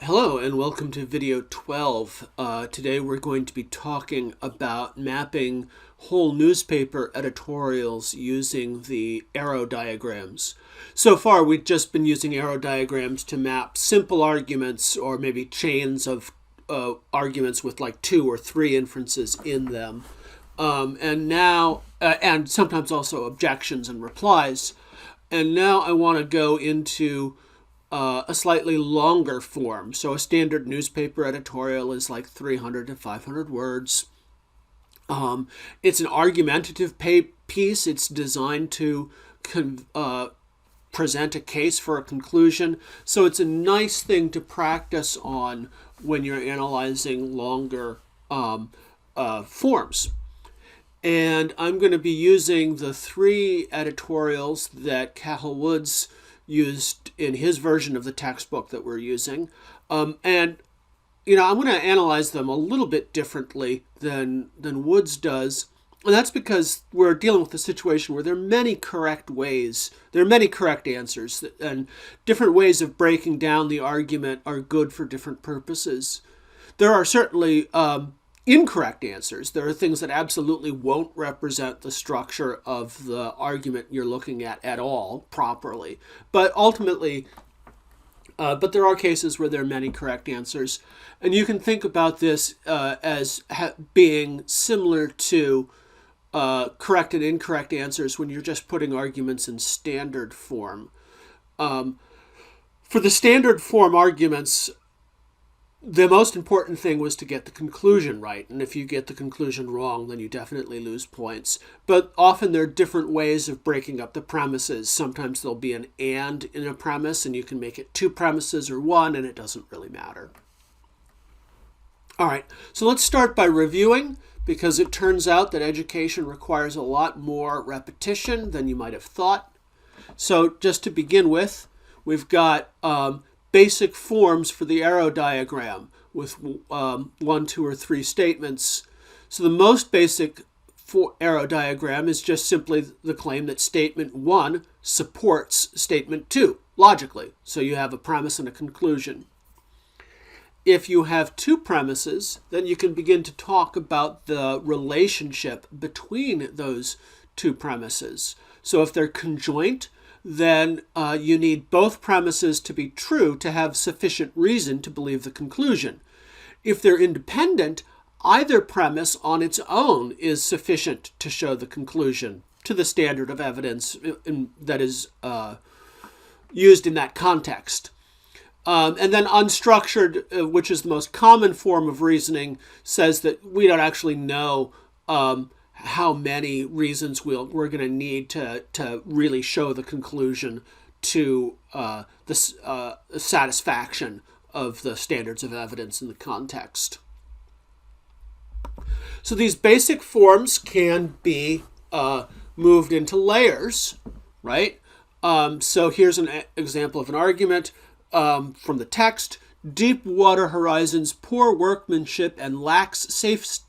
Hello and welcome to video 12. Today we're going to be talking about mapping whole newspaper editorials using the arrow diagrams. So far we've just been using arrow diagrams to map simple arguments or maybe chains of arguments with like 2 or 3 inferences in them. And sometimes also objections and replies. And now I want to go into a slightly longer form. So a standard newspaper editorial is like 300 to 500 words. It's an argumentative piece. It's designed to present a case for a conclusion. So it's a nice thing to practice on when you're analyzing longer forms. And I'm going to be using the 3 editorials that Cahill Woods used in his version of the textbook that we're using. I'm going to analyze them a little bit differently than Woods does. And that's because we're dealing with a situation where there are many correct ways, there are many correct answers, and different ways of breaking down the argument are good for different purposes. There are certainly incorrect answers. There are things that absolutely won't represent the structure of the argument you're looking at all properly. But ultimately, there are cases where there are many correct answers. And you can think about this as being similar to correct and incorrect answers when you're just putting arguments in standard form. For the standard form arguments, the most important thing was to get the conclusion right. And if you get the conclusion wrong, then you definitely lose points. But often there are different ways of breaking up the premises. Sometimes there'll be an and in a premise, and you can make it 2 premises or 1, and it doesn't really matter. All right, so let's start by reviewing, because it turns out that education requires a lot more repetition than you might have thought. So just to begin with, we've got basic forms for the arrow diagram with 1, 2, or 3 statements. So the most basic arrow diagram is just simply the claim that statement 1 supports statement 2 logically. So you have a premise and a conclusion. If you have 2 premises, then you can begin to talk about the relationship between those 2 premises. So if they're conjoint, then you need both premises to be true to have sufficient reason to believe the conclusion. If they're independent, either premise on its own is sufficient to show the conclusion to the standard of evidence that is used in that context. And then unstructured, which is the most common form of reasoning, says that we don't actually know how many reasons we're going to need to really show the conclusion to the satisfaction of the standards of evidence in the context. So these basic forms can be moved into layers, right? So here's an example of an argument from the text. Deepwater Horizon's poor workmanship and lax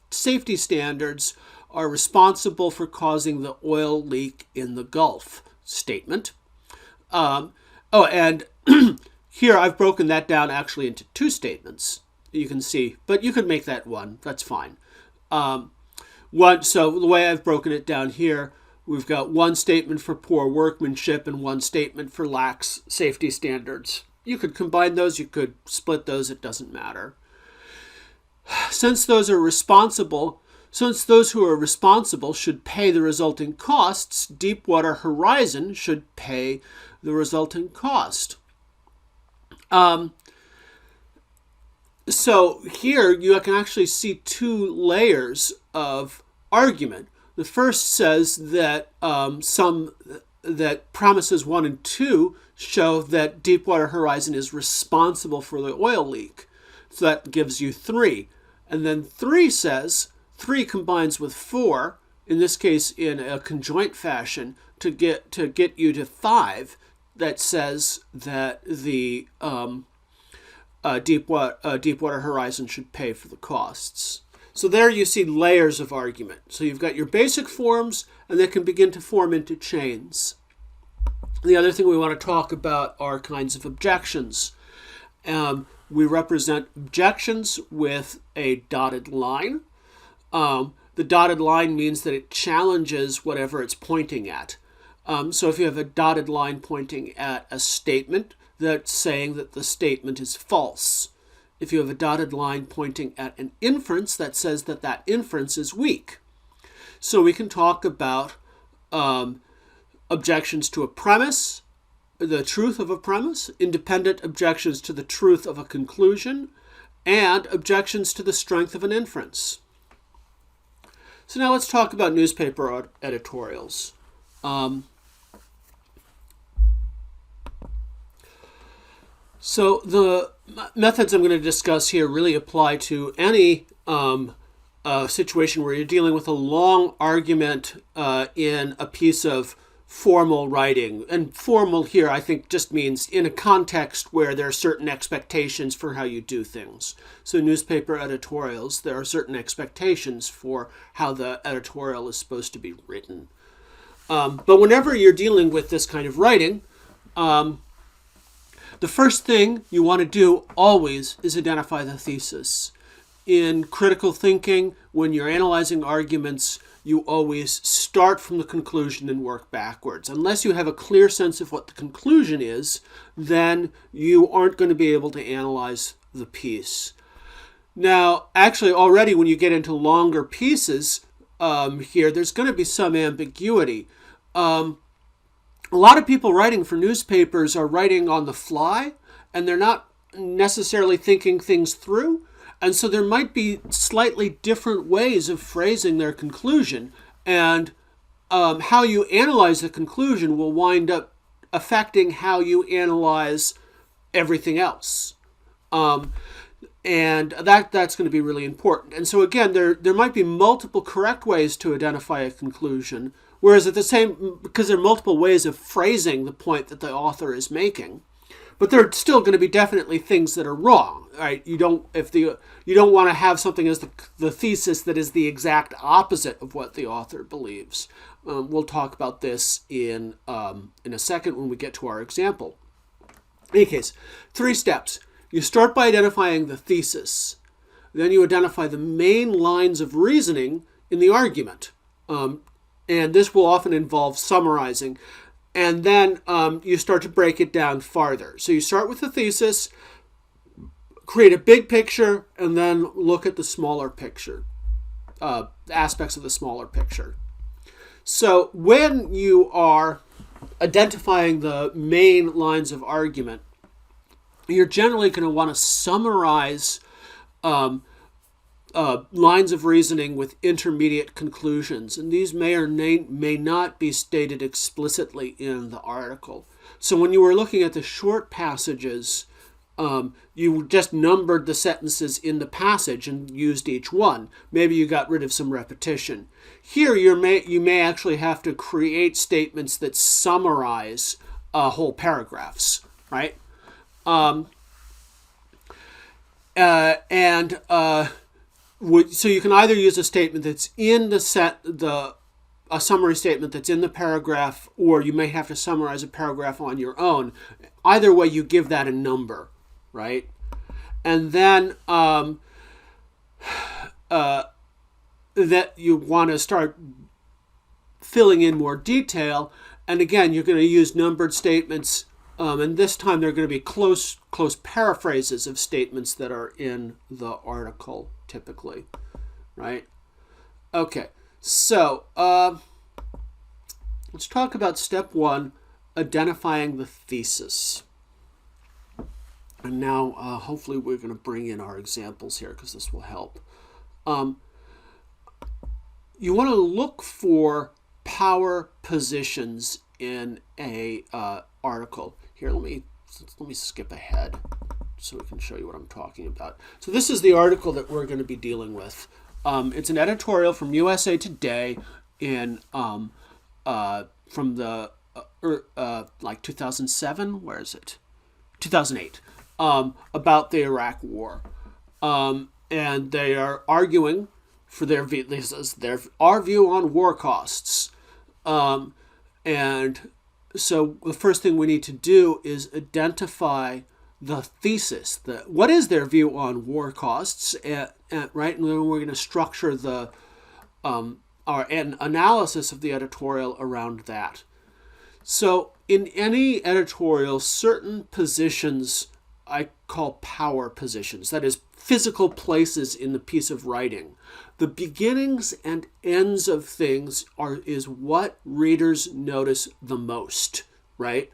safety standards are responsible for causing the oil leak in the Gulf. Statement. And here I've broken that down actually into 2 statements. You can see, but you could make that 1. That's fine. So the way I've broken it down here, we've got 1 statement for poor workmanship and 1 statement for lax safety standards. You could combine those, you could split those, it doesn't matter. Since those who are responsible should pay the resulting costs, Deepwater Horizon should pay the resulting cost. So here you can actually see 2 layers of argument. The first says that that premises 1 and 2 show that Deepwater Horizon is responsible for the oil leak. So that gives you 3. And then 3 says, 3 combines with 4, in this case in a conjoint fashion, to get you to 5 that says that the Deepwater Horizon should pay for the costs. So there you see layers of argument. So you've got your basic forms, and they can begin to form into chains. The other thing we want to talk about are kinds of objections. We represent objections with a dotted line. The dotted line means that it challenges whatever it's pointing at. So if you have a dotted line pointing at a statement, that's saying that the statement is false. If you have a dotted line pointing at an inference, that says that that inference is weak. So we can talk about objections to a premise, the truth of a premise, independent objections to the truth of a conclusion, and objections to the strength of an inference. So now let's talk about newspaper editorials. So the methods I'm going to discuss here really apply to any situation where you're dealing with a long argument in a piece of formal writing. And formal here, I think, just means in a context where there are certain expectations for how you do things. So newspaper editorials, there are certain expectations for how the editorial is supposed to be written. But whenever you're dealing with this kind of writing, the first thing you want to do always is identify the thesis. In critical thinking, when you're analyzing arguments, you always start from the conclusion and work backwards. Unless you have a clear sense of what the conclusion is, then you aren't going to be able to analyze the piece. Now, actually, already when you get into longer pieces here, there's going to be some ambiguity. A lot of people writing for newspapers are writing on the fly, and they're not necessarily thinking things through. And so there might be slightly different ways of phrasing their conclusion. And how you analyze the conclusion will wind up affecting how you analyze everything else. And that's going to be really important. And so again, there might be multiple correct ways to identify a conclusion, whereas because there are multiple ways of phrasing the point that the author is making. But there are still going to be definitely things that are wrong, right? You don't want to have something as the thesis that is the exact opposite of what the author believes. We'll talk about this in a second when we get to our example. In any case, 3 steps. You start by identifying the thesis. Then you identify the main lines of reasoning in the argument. And this will often involve summarizing. And then you start to break it down farther. So you start with the thesis, create a big picture, and then look at the smaller picture, aspects of the smaller picture. So when you are identifying the main lines of argument, you're generally going to want to summarize lines of reasoning with intermediate conclusions, and these may or may not be stated explicitly in the article. So when you were looking at the short passages, you just numbered the sentences in the passage and used each one. Maybe you got rid of some repetition. Here you may actually have to create statements that summarize whole paragraphs, right? So you can either use a statement that's in a summary statement that's in the paragraph, or you may have to summarize a paragraph on your own. Either way, you give that a number, right? And then that you want to start filling in more detail. And again, you're going to use numbered statements, and this time they're going to be close paraphrases of statements that are in the article, typically, right? Okay, so let's talk about step 1, identifying the thesis. And now, hopefully, we're going to bring in our examples here because this will help. You want to look for power positions in a article. Here, let me skip ahead so we can show you what I'm talking about. So this is the article that we're going to be dealing with. It's an editorial from USA Today in from the like 2007. Where is it? 2008. About the Iraq War, and they are arguing for our view on war costs, and so the first thing we need to do is identify the thesis, what is their view on war costs, right? And then we're going to structure an analysis of the editorial around that. So in any editorial, certain positions I call power positions, that is, physical places in the piece of writing. The beginnings and ends of things is what readers notice the most, right?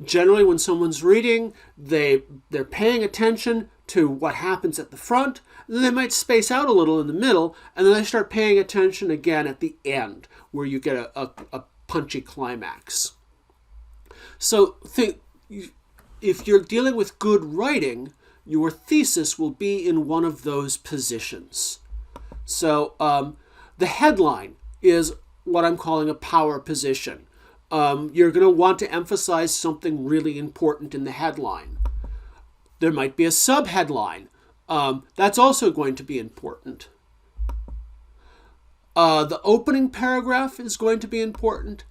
Generally, when someone's reading, they're paying attention to what happens at the front, and then they might space out a little in the middle, and then they start paying attention again at the end, where you get a punchy climax. So if you're dealing with good writing, your thesis will be in one of those positions. So the headline is what I'm calling a power position. You're going to want to emphasize something really important in the headline. There might be a subheadline. That's also going to be important. The opening paragraph is going to be important,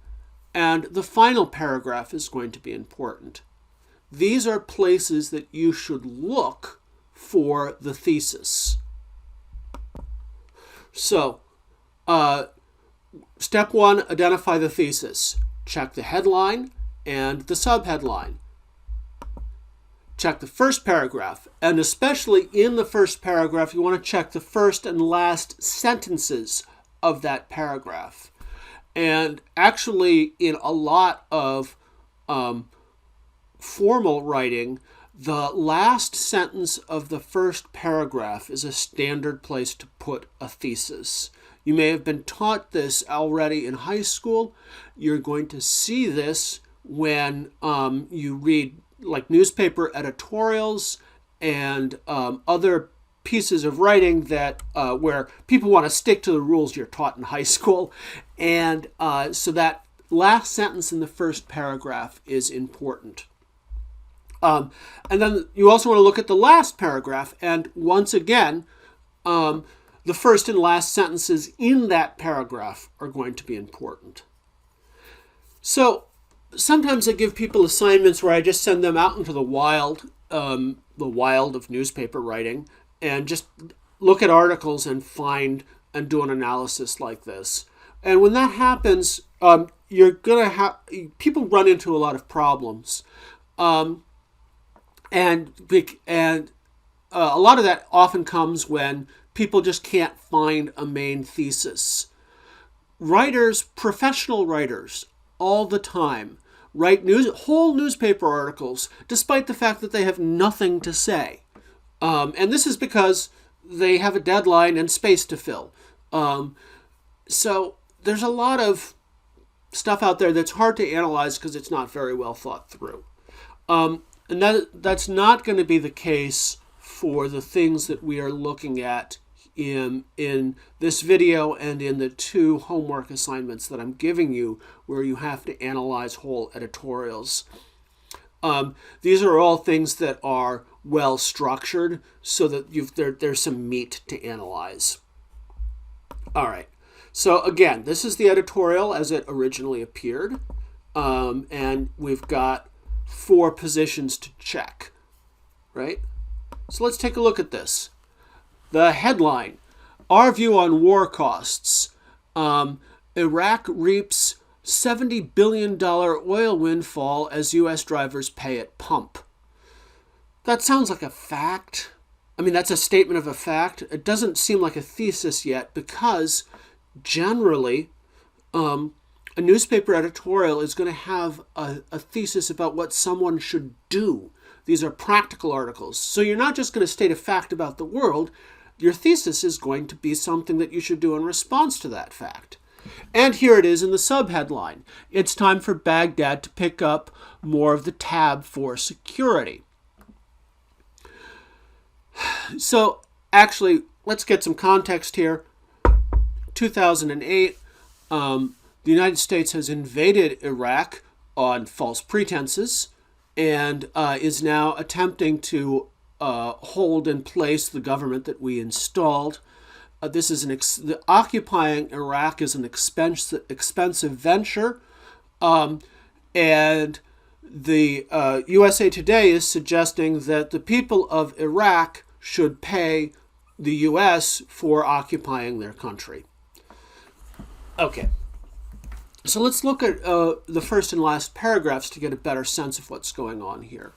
and the final paragraph is going to be important. These are places that you should look for the thesis. So, step 1, identify the thesis. Check the headline and the subheadline. Check the first paragraph, and especially in the first paragraph, you want to check the first and last sentences of that paragraph. And actually, in a lot of formal writing, the last sentence of the first paragraph is a standard place to put a thesis. You may have been taught this already in high school. You're going to see this when you read like newspaper editorials and other pieces of writing that where people want to stick to the rules you're taught in high school. And so that last sentence in the first paragraph is important. And then you also want to look at the last paragraph. And once again, the first and last sentences in that paragraph are going to be important. So sometimes I give people assignments where I just send them out into the wild of newspaper writing, and just look at articles and find and do an analysis like this. And when that happens, you're going to have people run into a lot of problems. And a lot of that often comes when people just can't find a main thesis. Writers, professional writers, all the time, write whole newspaper articles despite the fact that they have nothing to say. And this is because they have a deadline and space to fill. So there's a lot of stuff out there that's hard to analyze because it's not very well thought through. And that's not going to be the case for the things that we are looking at in this video and in the 2 homework assignments that I'm giving you, where you have to analyze whole editorials. These are all things that are well structured so that there's some meat to analyze. All right. So again, this is the editorial as it originally appeared. And we've got 4 positions to check, right? So let's take a look at this. The headline, our view on war costs. Iraq reaps $70 billion oil windfall as U.S. drivers pay at pump. That sounds like a fact. I mean, that's a statement of a fact. It doesn't seem like a thesis yet because generally a newspaper editorial is going to have a thesis about what someone should do. These are practical articles. So you're not just going to state a fact about the world. Your thesis is going to be something that you should do in response to that fact. And here it is in the subheadline. It's time for Baghdad to pick up more of the tab for security. So actually, let's get some context here. 2008, the United States has invaded Iraq on false pretenses and is now attempting to hold in place the government that we installed. This is occupying Iraq is an expensive venture, and the USA Today is suggesting that the people of Iraq should pay the U.S. for occupying their country. Okay. So let's look at the first and last paragraphs to get a better sense of what's going on here.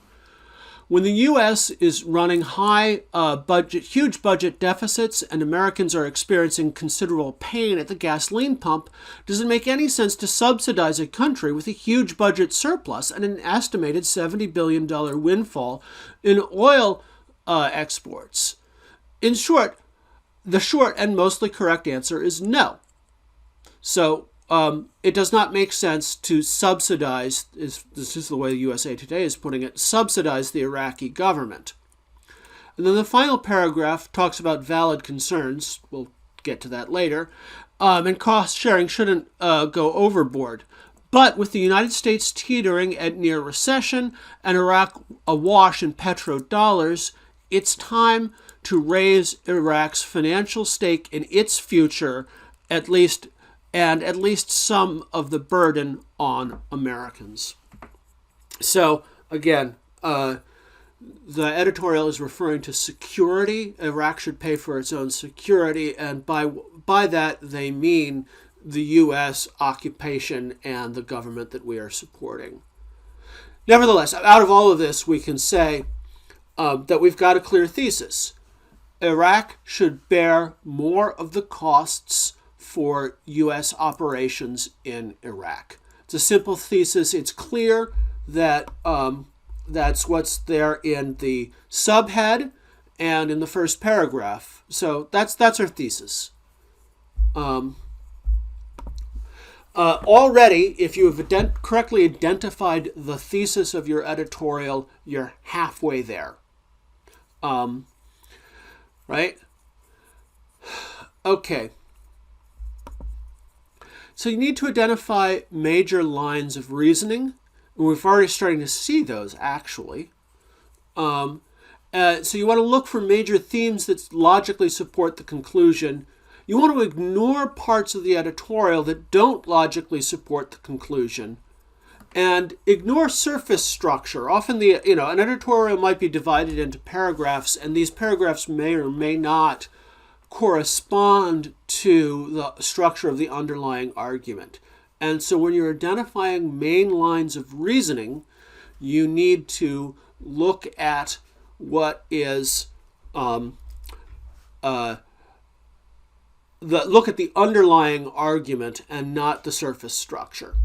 When the U.S. is running huge budget deficits and Americans are experiencing considerable pain at the gasoline pump, does it make any sense to subsidize a country with a huge budget surplus and an estimated $70 billion windfall in oil exports? In short, the short and mostly correct answer is no. So it does not make sense to subsidize, this is the way the USA Today is putting it, subsidize the Iraqi government. And then the final paragraph talks about valid concerns. We'll get to that later. And cost sharing shouldn't go overboard. But with the United States teetering at near recession and Iraq awash in petrodollars, it's time to raise Iraq's financial stake in its future, at least some of the burden on Americans. So again, the editorial is referring to security. Iraq should pay for its own security, and by that they mean the U.S. occupation and the government that we are supporting. Nevertheless, out of all of this, we can say that we've got a clear thesis. Iraq should bear more of the costs for U.S. operations in Iraq. It's a simple thesis. It's clear that that's what's there in the subhead and in the first paragraph. So that's our thesis. Already, if you have correctly identified the thesis of your editorial, you're halfway there. Right? Okay. So you need to identify major lines of reasoning. And we're already starting to see those, actually. So you want to look for major themes that logically support the conclusion. You want to ignore parts of the editorial that don't logically support the conclusion. And ignore surface structure. Often an editorial might be divided into paragraphs, and these paragraphs may or may not correspond to the structure of the underlying argument. And so when you're identifying main lines of reasoning, you need to look at what is look at the underlying argument and not the surface structure.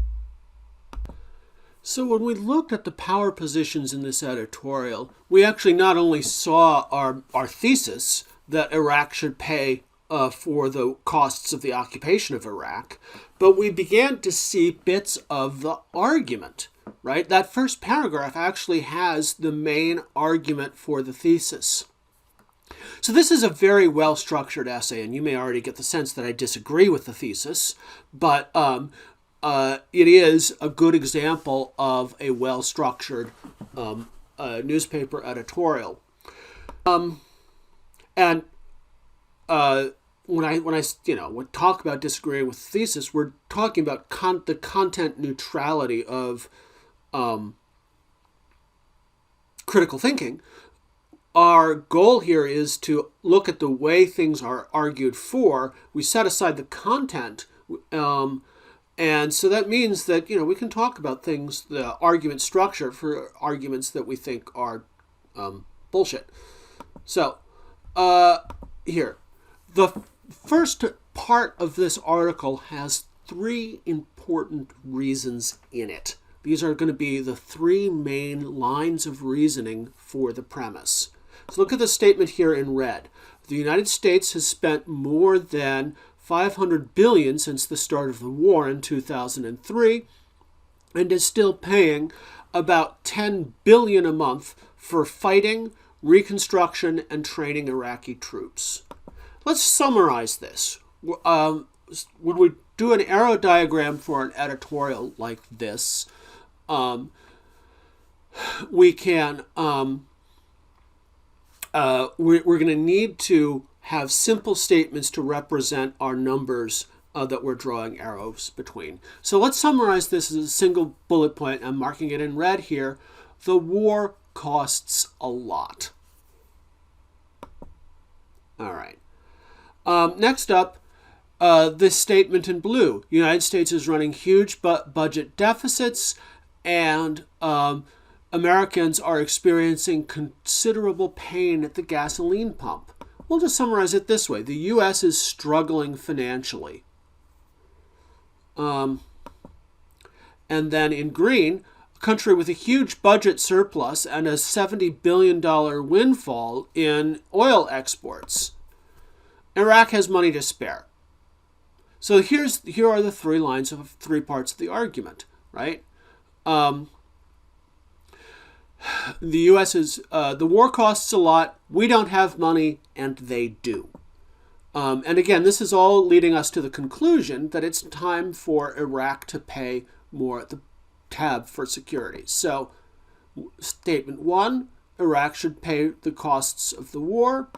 So when we looked at the power positions in this editorial, we actually not only saw our thesis that Iraq should pay for the costs of the occupation of Iraq, but we began to see bits of the argument, right? That first paragraph actually has the main argument for the thesis. So this is a very well-structured essay, and you may already get the sense that I disagree with the thesis, but it is a good example of a well-structured newspaper editorial. And when I talk about disagreeing with the thesis, we're talking about the content neutrality of critical thinking. Our goal here is to look at the way things are argued for. We set aside the content, and so that means that we can talk about things, the argument structure for arguments that we think are bullshit. So here, the first part of this article has 3 important reasons in it. These are going to be the 3 main lines of reasoning for the premise. So look at the statement here in red. The United States has spent more than $500 billion since the start of the war in 2003 and is still paying about $10 billion a month for fighting, reconstruction, and training Iraqi troops. Let's summarize this. When we do an arrow diagram for an editorial like this, we can we're going to need to have simple statements to represent our numbers that we're drawing arrows between. So let's summarize this as a single bullet point. I'm marking it in red here. The war costs a lot. All right. Next up, this statement in blue. The United States is running huge budget deficits, and Americans are experiencing considerable pain at the gasoline pump. We'll just summarize it this way. The U.S. is struggling financially. And then in green, a country with a huge budget surplus and a $70 billion windfall in oil exports. Iraq has money to spare. So here are the three lines of three parts of the argument, right? The U.S. is, the war costs a lot, we don't have money, and they do. And again, this is all leading us to the conclusion that it's time for Iraq to pay more at the tab for security. So, statement one, Iraq should pay the costs of the war.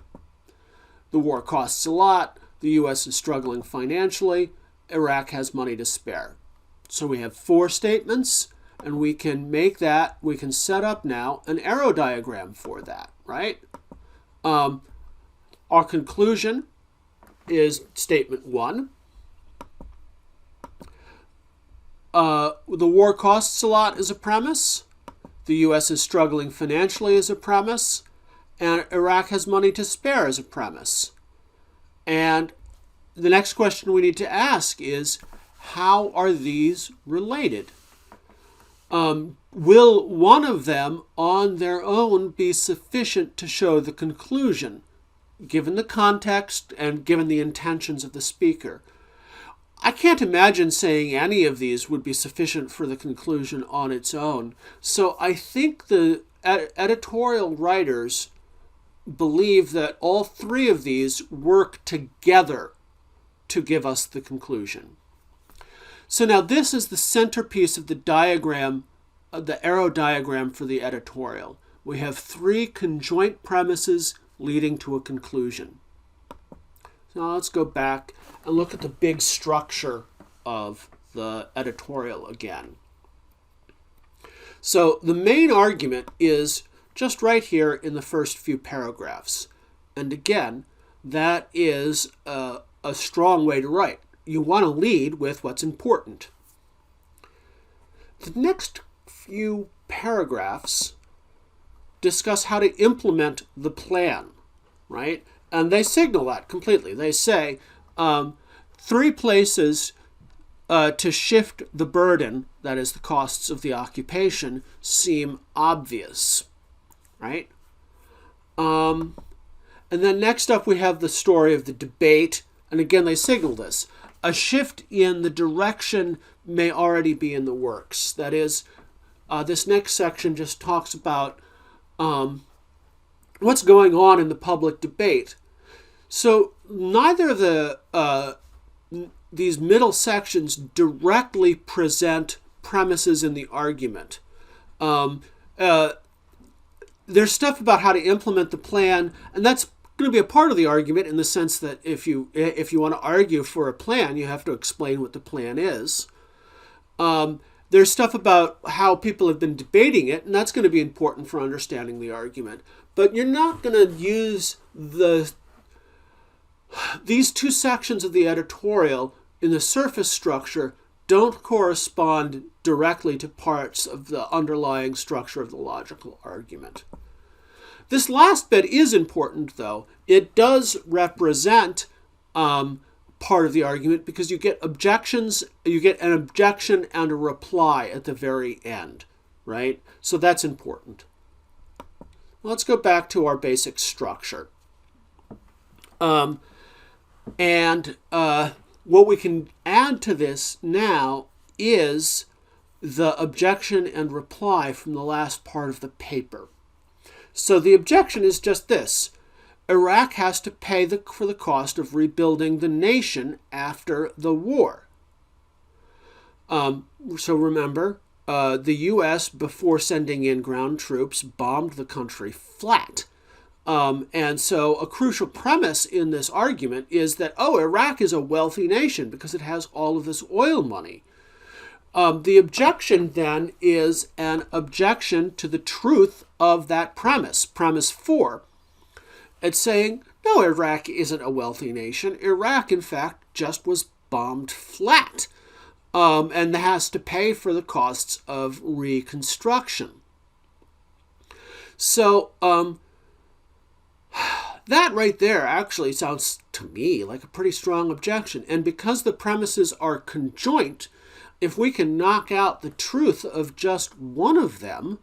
The war costs a lot. The U.S. is struggling financially. Iraq has money to spare. So we have four statements, and we can set up now an arrow diagram for that, right? Our conclusion is statement one. The war costs a lot is a premise. The U.S. is struggling financially is a premise. And Iraq has money to spare as a premise. And the next question we need to ask is, how are these related? Will one of them on their own be sufficient to show the conclusion, given the context and given the intentions of the speaker? I can't imagine saying any of these would be sufficient for the conclusion on its own. So I think the editorial writers believe that all three of these work together to give us the conclusion. So now this is the centerpiece of the diagram, the arrow diagram for the editorial. We have three conjoint premises leading to a conclusion. So now let's go back and look at the big structure of the editorial again. So the main argument is just right here in the first few paragraphs. And again, that is a strong way to write. You want to lead with what's important. The next few paragraphs discuss how to implement the plan, right? And they signal that completely. They say three places to shift the burden, that is the costs of the occupation, seem obvious, right? And then next up we have the story of the debate. And again, they signal this. A shift in the direction may already be in the works. That is, this next section just talks about what's going on in the public debate. So neither of these middle sections directly present premises in the argument. There's stuff about how to implement the plan, and that's going to be a part of the argument in the sense that if you want to argue for a plan, you have to explain what the plan is. There's stuff about how people have been debating it, and that's going to be important for understanding the argument. But you're not going to use these two sections of the editorial in the surface structure don't correspond directly to parts of the underlying structure of the logical argument. This last bit is important, though. It does represent part of the argument because you get objections, you get an objection and a reply at the very end, right? So that's important. Let's go back to our basic structure. What we can add to this now is the objection and reply from the last part of the paper. So the objection is just this. Iraq has to pay for the cost of rebuilding the nation after the war. So remember, the U.S., before sending in ground troops, bombed the country flat. And so a crucial premise in this argument is that, oh, Iraq is a wealthy nation because it has all of this oil money. The objection then is an objection to the truth of that premise, premise 4. It's saying, no, Iraq isn't a wealthy nation. Iraq, in fact, just was bombed flat and has to pay for the costs of reconstruction. So that right there actually sounds to me like a pretty strong objection. And because the premises are conjoint, if we can knock out the truth of just one of them,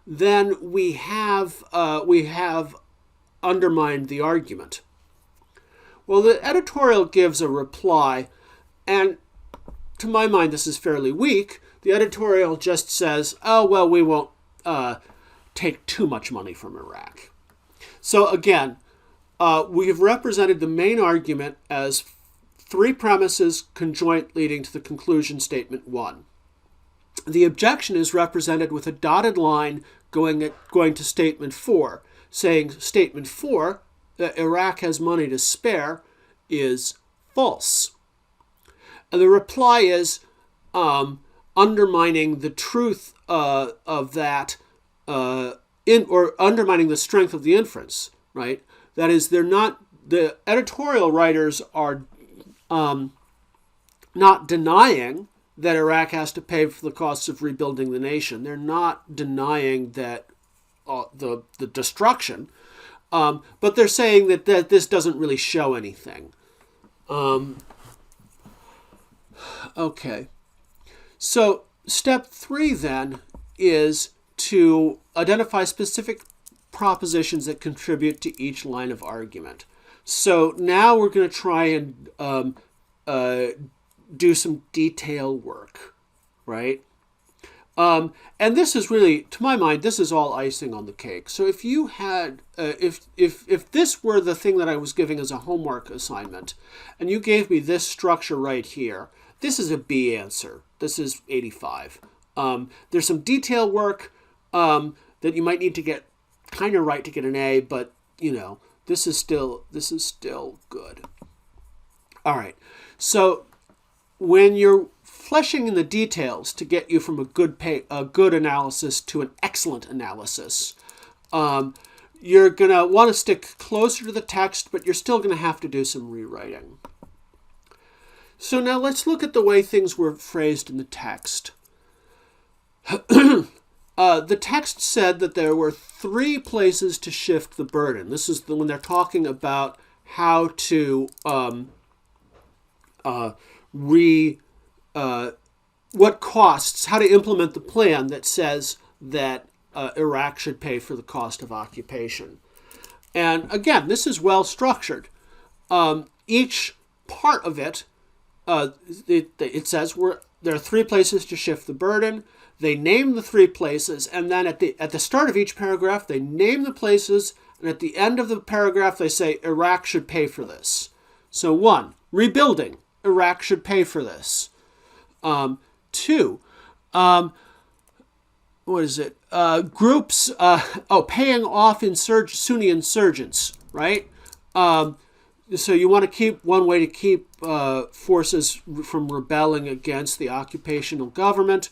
then we have undermined the argument. Well, the editorial gives a reply, and to my mind, this is fairly weak. The editorial just says, oh, well, we won't take too much money from Iraq. So again, we have represented the main argument as 3 premises conjoint leading to the conclusion statement 1. The objection is represented with a dotted line going to statement 4, saying statement 4, that Iraq has money to spare, is false. And the reply is undermining the truth of that, or undermining the strength of the inference, right? That is, the editorial writers are not denying that Iraq has to pay for the costs of rebuilding the nation. They're not denying that the destruction, but they're saying that this doesn't really show anything. Okay. So step 3 then is to identify specific propositions that contribute to each line of argument. So now we're going to try and do some detail work, right? And this is really, to my mind, this is all icing on the cake. So if you had, if this were the thing that I was giving as a homework assignment, and you gave me this structure right here, this is a B answer. This is 85. There's some detail work that you might need to get kind of right to get an A, but you know, this is still good. All right. So when you're fleshing in the details to get you from a good analysis to an excellent analysis, you're going to want to stick closer to the text, but you're still going to have to do some rewriting. So now let's look at the way things were phrased in the text. The text said that there were 3 places to shift the burden. This is when they're talking about how to what costs, how to implement the plan that says that Iraq should pay for the cost of occupation. And again, this is well structured. Each part of it, it says there are 3 places to shift the burden. They name the 3 places, and then at the start of each paragraph, they name the places, and at the end of the paragraph, they say Iraq should pay for this. So 1, rebuilding. Iraq should pay for this. 2, what is it? Groups, paying off Sunni insurgents, right? So you want to keep, one way to keep forces from rebelling against the occupational government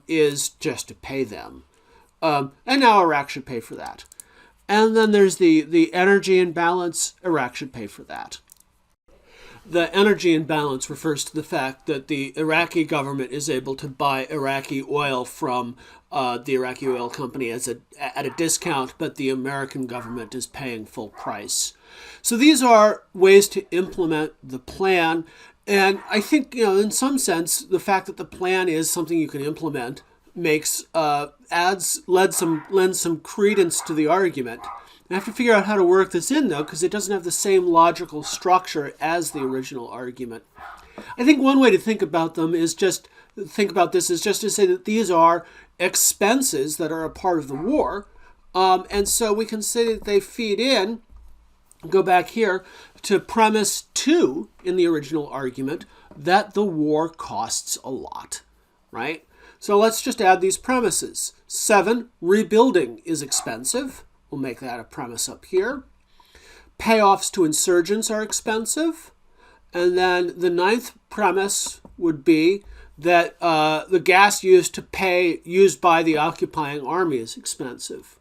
is just to pay them. And now Iraq should pay for that. And then there's the energy imbalance. Iraq should pay for that. The energy imbalance refers to the fact that the Iraqi government is able to buy Iraqi oil from the Iraqi oil company at a discount, but the American government is paying full price. So these are ways to implement the plan. And I think, in some sense, the fact that the plan is something you can implement makes lends some credence to the argument. I have to figure out how to work this in, though, because it doesn't have the same logical structure as the original argument. I think one way to think about this is just to say that these are expenses that are a part of the war, and so we can say that they feed in. Go back here to premise 2 in the original argument, that the war costs a lot, right? So let's just add these premises. 7, rebuilding is expensive, We'll make that a premise up here. Payoffs to insurgents are expensive. And then the ninth premise would be that the gas used by the occupying army is expensive.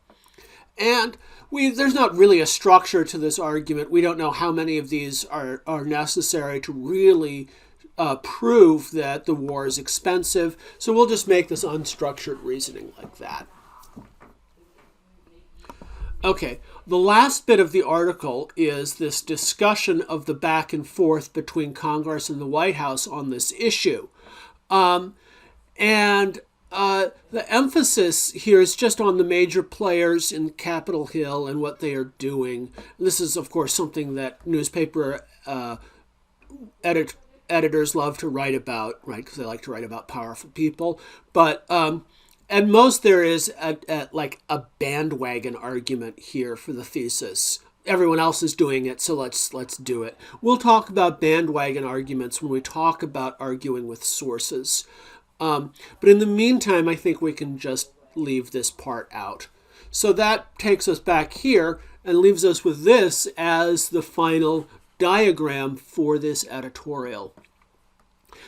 And there's not really a structure to this argument. We don't know how many of these are necessary to really prove that the war is expensive. So we'll just make this unstructured reasoning like that. Okay, the last bit of the article is this discussion of the back and forth between Congress and the White House on this issue. The emphasis here is just on the major players in Capitol Hill and what they are doing. This is, of course, something that newspaper editors love to write about, right? Because they like to write about powerful people. But at most, there is like a bandwagon argument here for the thesis. Everyone else is doing it, so let's do it. We'll talk about bandwagon arguments when we talk about arguing with sources. But in the meantime, I think we can just leave this part out. So that takes us back here and leaves us with this as the final diagram for this editorial.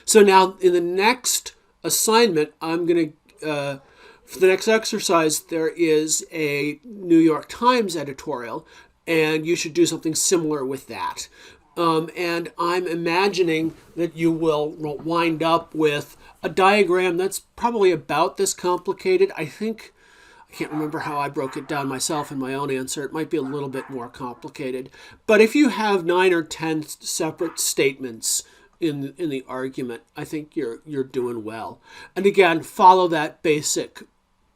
So now in the next assignment, I'm going to, for the next exercise, there is a New York Times editorial, and you should do something similar with that. And I'm imagining that you will wind up with a diagram that's probably about this complicated. I can't remember how I broke it down myself in my own answer. It might be a little bit more complicated. But if you have 9 or 10 separate statements in the argument, I think you're doing well. And again, follow that basic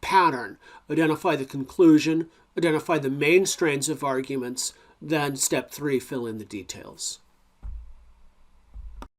pattern. Identify the conclusion, identify the main strains of arguments, then step 3, fill in the details.